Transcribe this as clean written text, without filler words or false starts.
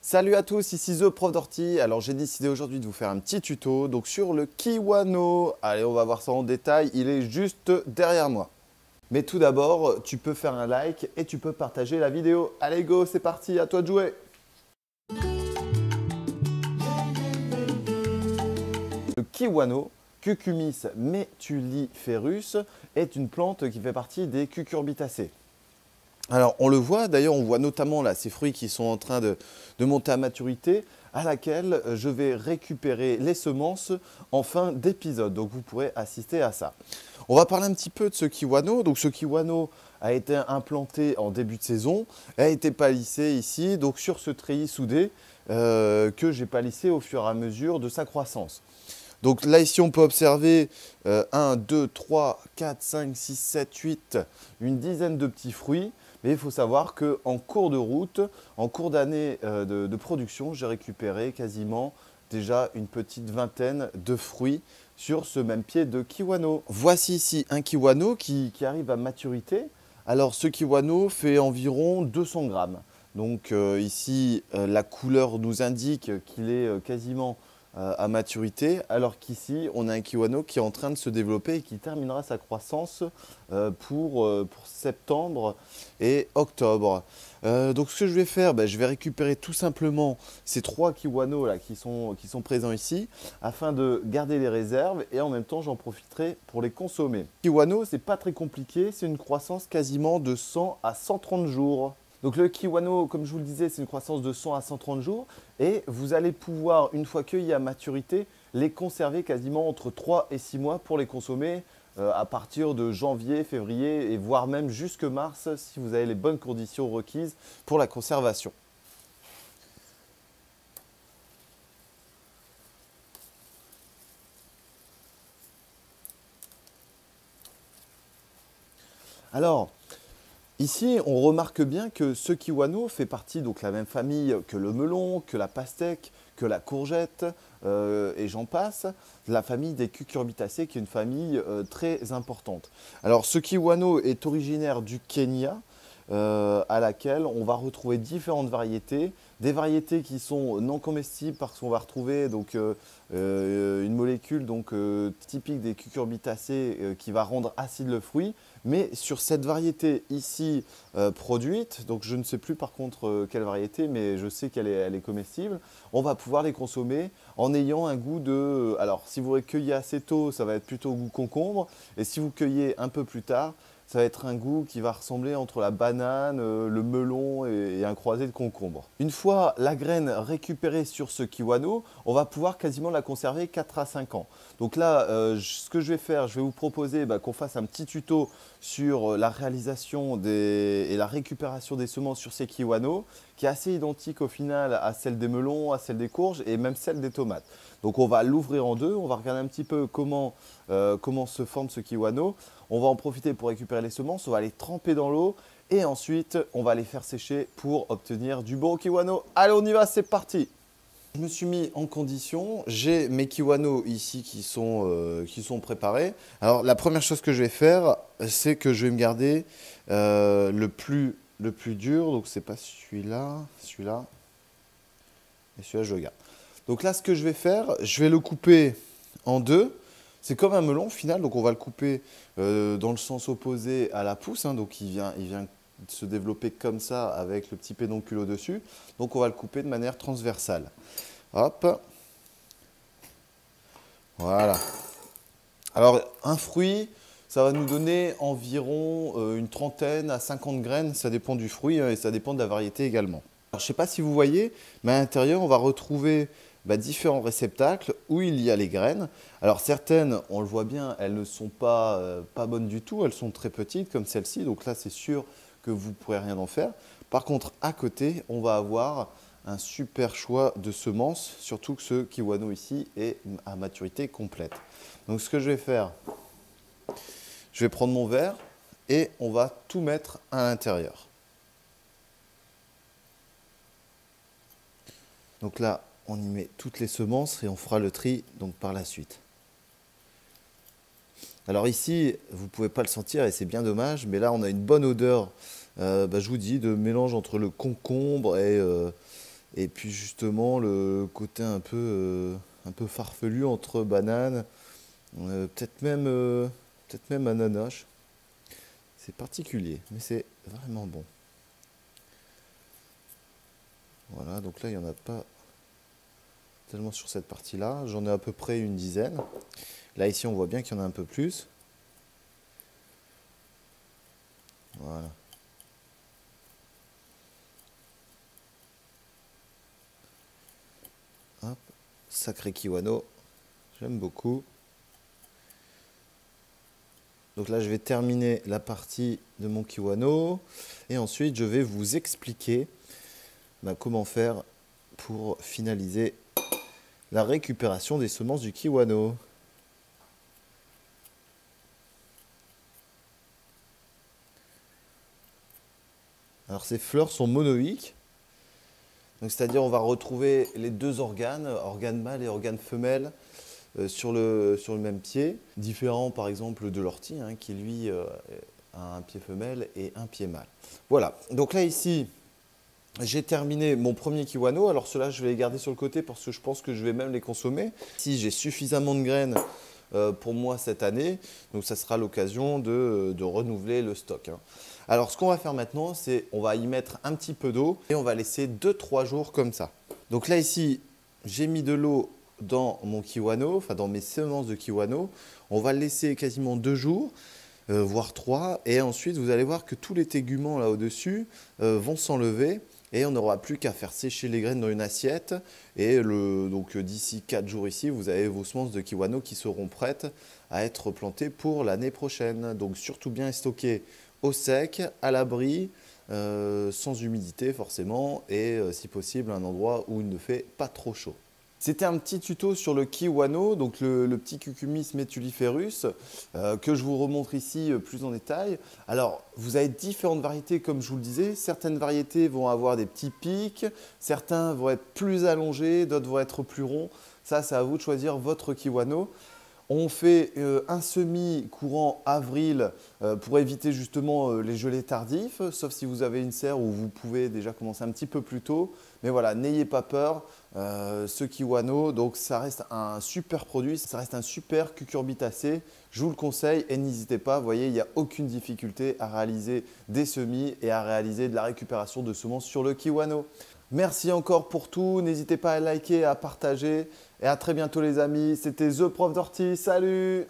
Salut à tous, ici The Prof d'Ortie. Alors j'ai décidé aujourd'hui de vous faire un petit tuto donc sur le Kiwano. Allez, on va voir ça en détail, il est juste derrière moi. Mais tout d'abord, tu peux faire un like et tu peux partager la vidéo. Allez go, c'est parti, à toi de jouer. Le Kiwano, Cucumis metuliferus, est une plante qui fait partie des cucurbitacées. Alors on le voit, d'ailleurs on voit notamment là ces fruits qui sont en train de monter à maturité, à laquelle je vais récupérer les semences en fin d'épisode. Donc vous pourrez assister à ça. On va parler un petit peu de ce kiwano. Donc ce kiwano a été implanté en début de saison, a été palissé ici, donc sur ce treillis soudé que j'ai palissé au fur et à mesure de sa croissance. Donc là, ici, on peut observer 1, 2, 3, 4, 5, 6, 7, 8, une dizaine de petits fruits. Mais il faut savoir qu'en cours de route, en cours d'année de production, j'ai récupéré quasiment déjà une petite vingtaine de fruits sur ce même pied de kiwano. Voici ici un kiwano qui arrive à maturité. Alors ce kiwano fait environ 200 grammes. Donc ici, la couleur nous indique qu'il est quasiment à maturité, alors qu'ici, on a un kiwano qui est en train de se développer et qui terminera sa croissance pour septembre et octobre. Donc ce que je vais faire, je vais récupérer tout simplement ces 3 kiwanos là, qui sont présents ici, afin de garder les réserves et en même temps, j'en profiterai pour les consommer. Kiwano, c'est pas très compliqué, c'est une croissance quasiment de 100 à 130 jours. Donc le kiwano, comme je vous le disais, c'est une croissance de 100 à 130 jours et vous allez pouvoir, une fois cueillis à maturité, les conserver quasiment entre 3 et 6 mois pour les consommer à partir de janvier, février et voire même jusque mars si vous avez les bonnes conditions requises pour la conservation. Alors, ici, on remarque bien que ce kiwano fait partie de la même famille que le melon, que la pastèque, que la courgette, et j'en passe, la famille des cucurbitacées qui est une famille très importante. Alors ce kiwano est originaire du Kenya, à laquelle on va retrouver différentes variétés. Des variétés qui sont non comestibles parce qu'on va retrouver une molécule typique des cucurbitacées qui va rendre acide le fruit. Mais sur cette variété ici produite, donc je ne sais plus par contre quelle variété, mais je sais qu'elle est comestible, on va pouvoir les consommer en ayant un goût de... Alors si vous recueillez assez tôt, ça va être plutôt goût concombre, et si vous cueillez un peu plus tard, ça va être un goût qui va ressembler entre la banane, le melon et un croisé de concombre. Une fois la graine récupérée sur ce kiwano, on va pouvoir quasiment la conserver 4 à 5 ans. Donc là, ce que je vais faire, je vais vous proposer qu'on fasse un petit tuto sur la réalisation et la récupération des semences sur ces kiwanos, qui est assez identique au final à celle des melons, à celle des courges et même celle des tomates. Donc on va l'ouvrir en deux, on va regarder un petit peu comment se forme ce kiwano. On va en profiter pour récupérer les semences, on va les tremper dans l'eau et ensuite on va les faire sécher pour obtenir du bon kiwano. Allez, on y va, c'est parti! Je me suis mis en condition, j'ai mes kiwanos ici qui sont préparés. Alors la première chose que je vais faire, c'est que je vais me garder le plus dur, donc c'est pas celui-là, celui-là, et celui-là je le garde. Donc là ce que je vais faire, je vais le couper en deux. C'est comme un melon au final, donc on va le couper dans le sens opposé à la pousse, hein, donc il vient se développer comme ça avec le petit pédoncule au-dessus. Donc on va le couper de manière transversale. Hop. Voilà. Alors un fruit, ça va nous donner environ une trentaine à 50 graines, ça dépend du fruit et ça dépend de la variété également. Alors, je ne sais pas si vous voyez, mais à l'intérieur, on va retrouver différents réceptacles où il y a les graines. Alors certaines, on le voit bien, elles ne sont pas bonnes du tout, elles sont très petites comme celle-ci, donc là c'est sûr que vous ne pourrez rien en faire. Par contre, à côté, on va avoir un super choix de semences, surtout que ce kiwano ici est à maturité complète. Donc ce que je vais faire, je vais prendre mon verre et on va tout mettre à l'intérieur. Donc là, on y met toutes les semences et on fera le tri donc par la suite. Alors ici, vous ne pouvez pas le sentir et c'est bien dommage, mais là on a une bonne odeur, je vous dis, de mélange entre le concombre Et puis justement le côté un peu farfelu entre banane, peut-être même ananas. C'est particulier, mais c'est vraiment bon. Voilà, donc là il n'y en a pas tellement sur cette partie-là. J'en ai à peu près une dizaine. Là ici on voit bien qu'il y en a un peu plus. Voilà. Hop. Sacré kiwano, j'aime beaucoup. Donc là, je vais terminer la partie de mon kiwano et ensuite, je vais vous expliquer comment faire pour finaliser la récupération des semences du kiwano. Alors, ces fleurs sont monoïques, donc c'est-à-dire on va retrouver les deux organes, organe mâle et organe femelle, sur le même pied, différent par exemple de l'ortie, hein, qui lui a un pied femelle et un pied mâle. Voilà, donc là ici, j'ai terminé mon premier kiwano. Alors ceux-là, je vais les garder sur le côté parce que je pense que je vais même les consommer. Si j'ai suffisamment de graines pour moi cette année, donc ça sera l'occasion de renouveler le stock, hein. Alors ce qu'on va faire maintenant, c'est on va y mettre un petit peu d'eau et on va laisser 2-3 jours comme ça. Donc là ici, j'ai mis de l'eau dans mon kiwano, enfin dans mes semences de kiwano. On va le laisser quasiment 2 jours. Voire 3, et ensuite vous allez voir que tous les téguments là au-dessus vont s'enlever et on n'aura plus qu'à faire sécher les graines dans une assiette et donc d'ici 4 jours ici, vous avez vos semences de kiwano qui seront prêtes à être plantées pour l'année prochaine. Donc surtout bien stocker au sec, à l'abri, sans humidité forcément et si possible un endroit où il ne fait pas trop chaud. C'était un petit tuto sur le kiwano, donc le petit Cucumis metuliferus, que je vous remontre ici plus en détail. Alors, vous avez différentes variétés, comme je vous le disais. Certaines variétés vont avoir des petits pics, certains vont être plus allongés, d'autres vont être plus ronds. Ça, c'est à vous de choisir votre kiwano. On fait un semis courant avril pour éviter justement les gelées tardifs, sauf si vous avez une serre où vous pouvez déjà commencer un petit peu plus tôt. Mais voilà, n'ayez pas peur, ce kiwano, donc ça reste un super produit, ça reste un super cucurbitacé. Je vous le conseille et n'hésitez pas, vous voyez, il n'y a aucune difficulté à réaliser des semis et à réaliser de la récupération de semences sur le kiwano. Merci encore pour tout, n'hésitez pas à liker, à partager et à très bientôt les amis. C'était The Prof d'Ortie, salut!